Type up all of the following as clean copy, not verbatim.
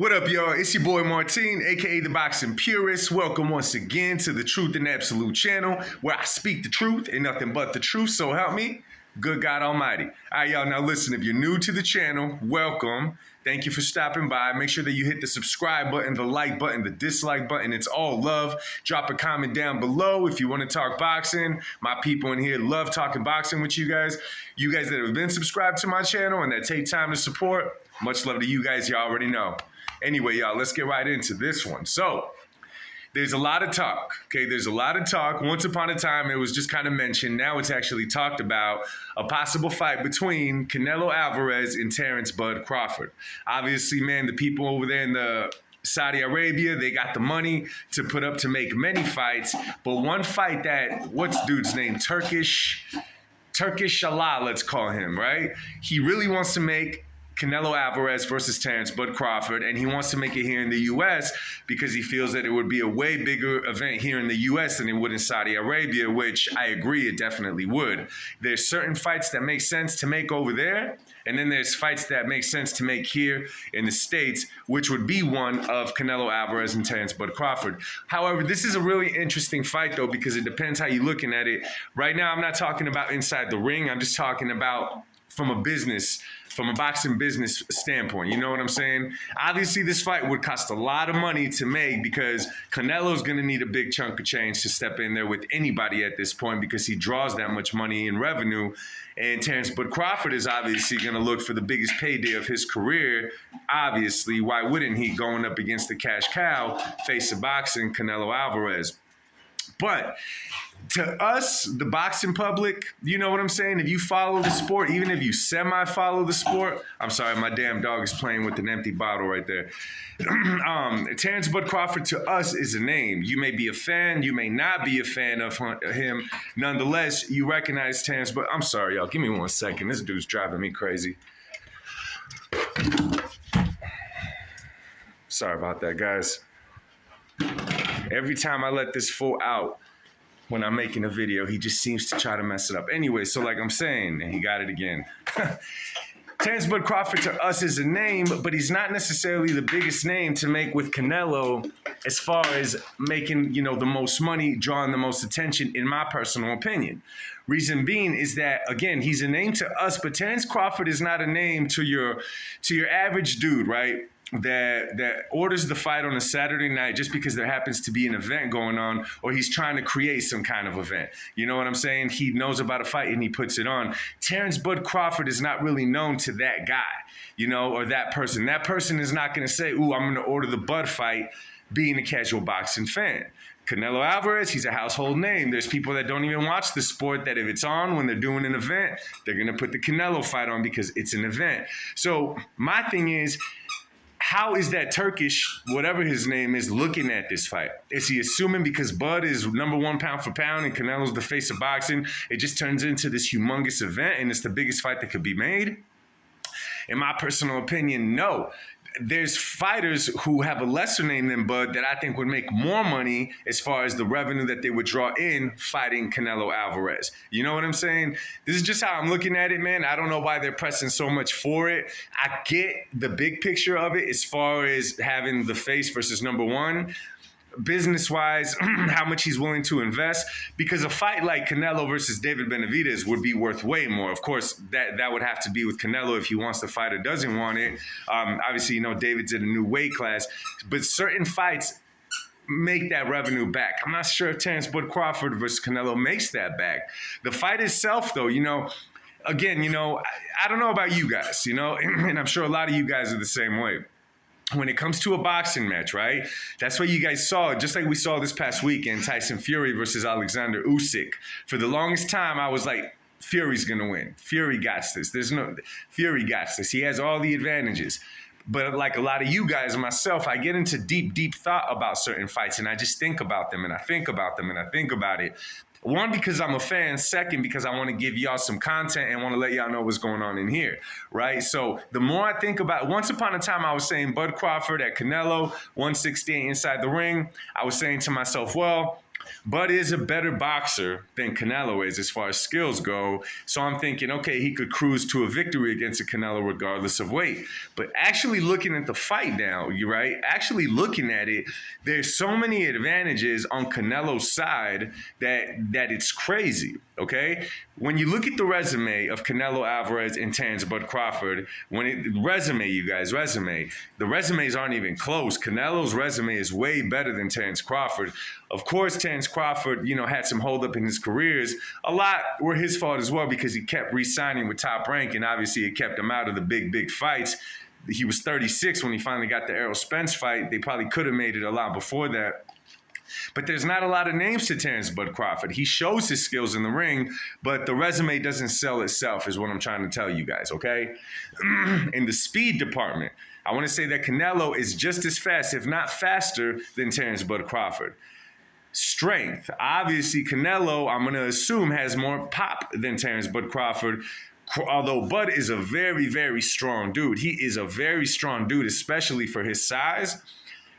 What up, y'all? It's your boy Martine, aka the Boxing Purist. Welcome once again to the Truth and Absolute channel, where I speak the truth and nothing but the truth. So help me, good God Almighty. All right, y'all. Now listen, if you're new to the channel, welcome. Thank you for stopping by. Make sure that you hit the subscribe button, the like button, the dislike button. It's all love. Drop a comment down below if you want to talk boxing. My people in here love talking boxing with you guys. You guys that have been subscribed to my channel and that take time to support, much love to you guys. You already know. Anyway, y'all, let's get right into this one. So, there's a lot of talk, okay? There's a lot of talk. Once upon a time, it was just kind of mentioned. Now it's actually talked about a possible fight between Canelo Alvarez and Terence "Bud" Crawford. Obviously, man, the people over there in the Saudi Arabia, they got the money to put up to make many fights. But one fight that, what's dude's name? Turkish Allah, let's call him, right? He really wants to make Canelo Alvarez versus Terence "Bud" Crawford, and he wants to make it here in the U.S. because he feels that it would be a way bigger event here in the U.S. than it would in Saudi Arabia, which I agree it definitely would. There's certain fights that make sense to make over there, and then there's fights that make sense to make here in the States, which would be one of Canelo Alvarez and Terence "Bud" Crawford. However, this is a really interesting fight, though, because it depends how you're looking at it. Right now, I'm not talking about inside the ring. I'm just talking about from a boxing business standpoint. You know what I'm saying? Obviously, this fight would cost a lot of money to make because Canelo's going to need a big chunk of change to step in there with anybody at this point because he draws that much money in revenue. And Terence "Bud" Crawford is obviously going to look for the biggest payday of his career. Obviously, why wouldn't he, going up against the cash cow, face of boxing, Canelo Alvarez? But to us, the boxing public, you know what I'm saying? If you follow the sport, even if you semi-follow the sport, I'm sorry, my damn dog is playing with an empty bottle right there. Terence "Bud" Crawford to us is a name. You may be a fan, you may not be a fan of him. Nonetheless, you recognize Terence Bud. I'm sorry, y'all. Give me 1 second. This dude's driving me crazy. Sorry about that, guys. Every time I let this fool out when I'm making a video, he just seems to try to mess it up. Anyway, so like I'm saying, and he got it again. Terence "Bud" Crawford to us is a name, but he's not necessarily the biggest name to make with Canelo as far as making, you know, the most money, drawing the most attention, in my personal opinion. Reason being is that, again, he's a name to us, but Terence Crawford is not a name to your average dude, right? That orders the fight on a Saturday night just because there happens to be an event going on, or he's trying to create some kind of event. You know what I'm saying? He knows about a fight and he puts it on. Terence "Bud" Crawford is not really known to that guy, you know, or that person. That person is not going to say, ooh, I'm going to order the Bud fight, being a casual boxing fan. Canelo Alvarez, he's a household name. There's people that don't even watch the sport that if it's on when they're doing an event, they're going to put the Canelo fight on because it's an event. So my thing is, how is that Turkish, whatever his name is, looking at this fight? Is he assuming because Bud is #1 pound for pound and Canelo's the face of boxing, it just turns into this humongous event and it's the biggest fight that could be made? In my personal opinion, no. There's fighters who have a lesser name than Bud that I think would make more money as far as the revenue that they would draw in fighting Canelo Alvarez. You know what I'm saying? This is just how I'm looking at it, man. I don't know why they're pressing so much for it. I get the big picture of it as far as having the face versus #1. Business-wise, how much he's willing to invest, because a fight like Canelo versus David Benavidez would be worth way more. Of course, that would have to be with Canelo if he wants the fight or doesn't want it. Obviously, you know, David's in a new weight class, but certain fights make that revenue back. I'm not sure if Terence "Bud" Crawford versus Canelo makes that back. The fight itself, though, you know, again, you know, I don't know about you guys, you know, and I'm sure a lot of you guys are the same way. When it comes to a boxing match, right? That's what you guys saw, just like we saw this past weekend, Tyson Fury versus Alexander Usyk. For the longest time, I was like, Fury's gonna win. Fury got this. Fury got this. He has all the advantages. But like a lot of you guys and myself, I get into deep, deep thought about certain fights, and I just think about them, and I think about them, and I think about it. One, because I'm a fan. Second, because I want to give y'all some content and want to let y'all know what's going on in here, right? So the more I think about, once upon a time, I was saying Bud Crawford at Canelo, 168 inside the ring. I was saying to myself, well, Bud is a better boxer than Canelo is as far as skills go. So I'm thinking, okay, he could cruise to a victory against a Canelo regardless of weight. But actually looking at the fight now, you're right, actually looking at it, there's so many advantages on Canelo's side that it's crazy, okay? When you look at the resume of Canelo Alvarez and Terence Bud Crawford, the resumes aren't even close. Canelo's resume is way better than Terence Crawford. Of course, Terence Crawford, had some holdup in his careers. A lot were his fault as well because he kept re-signing with Top Rank, and obviously it kept him out of the big fights. He was 36 when he finally got the Errol Spence fight. They probably could have made it a lot before that. But there's not a lot of names to Terence Bud Crawford. He shows his skills in the ring, but the resume doesn't sell itself is what I'm trying to tell you guys, okay? In the speed department, I want to say that Canelo is just as fast, if not faster, than Terence Bud Crawford. Strength. Obviously, Canelo, I'm going to assume, has more pop than Terence Bud Crawford, although Bud is a very, very strong dude. He is a very strong dude, especially for his size.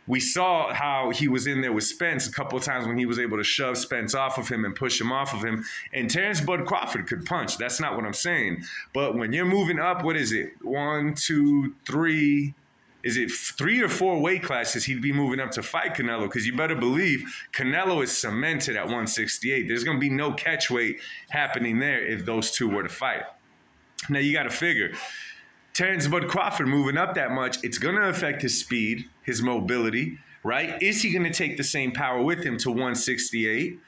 We saw how he was in there with Spence a couple of times when he was able to shove Spence off of him and push him off of him. And Terence Bud Crawford could punch. That's not what I'm saying. But when you're moving up, what is it? 1, 2, 3... Is it 3 or 4 weight classes he'd be moving up to fight Canelo? Because you better believe Canelo is cemented at 168. There's going to be no catch weight happening there if those two were to fight. Now, you got to figure, Terence Bud Crawford moving up that much, it's going to affect his speed, his mobility, right? Is he going to take the same power with him to 168?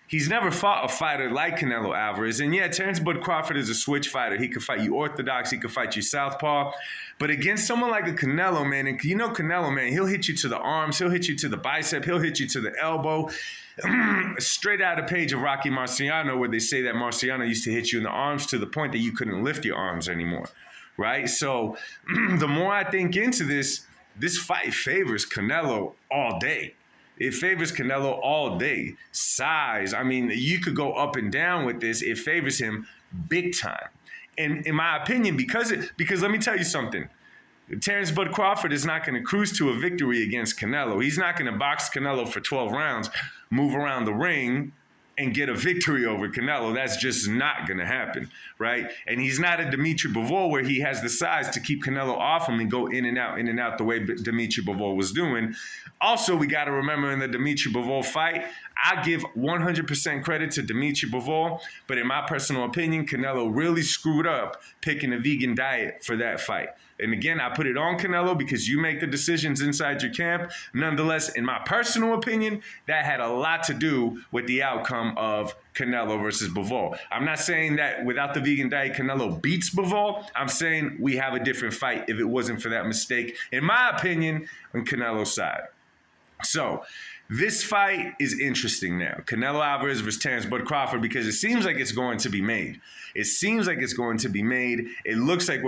He's never fought a fighter like Canelo Alvarez. And yeah, Terence Bud Crawford is a switch fighter. He could fight you orthodox. He could fight you southpaw. But against someone like a Canelo, man, and you know Canelo, man, he'll hit you to the arms. He'll hit you to the bicep. He'll hit you to the elbow. Straight out of the page of Rocky Marciano, where they say that Marciano used to hit you in the arms to the point that you couldn't lift your arms anymore, right? So the more I think into this fight favors Canelo all day. It favors Canelo all day. Size, I mean, you could go up and down with this. It favors him big time. And in my opinion, because let me tell you something. Terence Bud Crawford is not going to cruise to a victory against Canelo. He's not going to box Canelo for 12 rounds, move around the ring, and get a victory over Canelo. That's just not going to happen, right? And he's not a Dimitri Bivol where he has the size to keep Canelo off him and go in and out the way Dimitri Bivol was doing. Also, we got to remember in the Dimitri Bivol fight, I give 100% credit to Dimitri Bivol, but in my personal opinion, Canelo really screwed up picking a vegan diet for that fight. And again, I put it on Canelo because you make the decisions inside your camp. Nonetheless, in my personal opinion, that had a lot to do with the outcome of Canelo versus Bivol. I'm not saying that without the vegan diet, Canelo beats Bivol. I'm saying we have a different fight if it wasn't for that mistake, in my opinion, on Canelo's side. So this fight is interesting now. Canelo Alvarez versus Terence Bud Crawford, because it seems like it's going to be made. It seems like it's going to be made. It looks like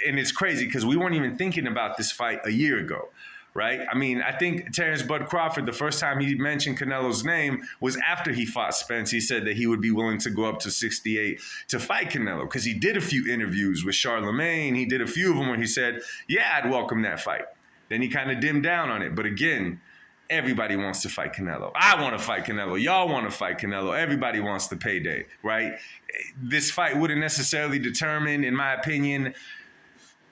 and it's crazy because we weren't even thinking about this fight a year ago, right? I mean, I think Terence Bud Crawford, the first time he mentioned Canelo's name was after he fought Spence. He said that he would be willing to go up to 68 to fight Canelo because he did a few interviews with Charlemagne. He did a few of them where he said, yeah, I'd welcome that fight. Then he kind of dimmed down on it. But again, everybody wants to fight Canelo. I want to fight Canelo. Y'all want to fight Canelo. Everybody wants the payday, right? This fight wouldn't necessarily determine, in my opinion,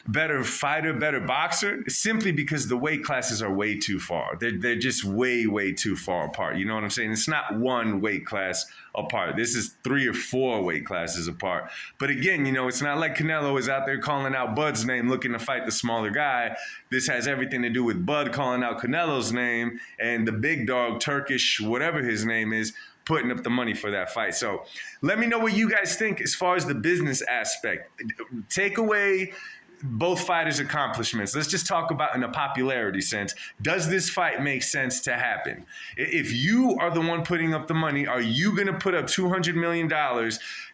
better fighter, better boxer, simply because the weight classes are way too far. They're just way too far apart. You know what I'm saying? It's not one weight class apart. This is 3 or 4 weight classes apart. But again, it's not like Canelo is out there calling out Bud's name, looking to fight the smaller guy. This has everything to do with Bud calling out Canelo's name and the big dog, Turkish, whatever his name is, putting up the money for that fight. So let me know what you guys think as far as the business aspect. Take away both fighters' accomplishments. Let's just talk about in a popularity sense. Does this fight make sense to happen? If you are the one putting up the money, are you going to put up $200 million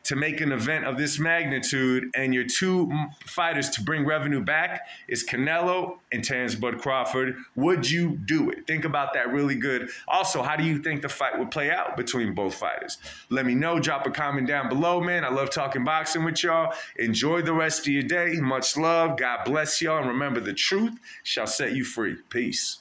to make an event of this magnitude and your two fighters to bring revenue back is Canelo and Terence Bud Crawford? Would you do it? Think about that really good. Also, how do you think the fight would play out between both fighters? Let me know. Drop a comment down below, man. I love talking boxing with y'all. Enjoy the rest of your day. Much love. God bless y'all. And remember, the truth shall set you free. Peace.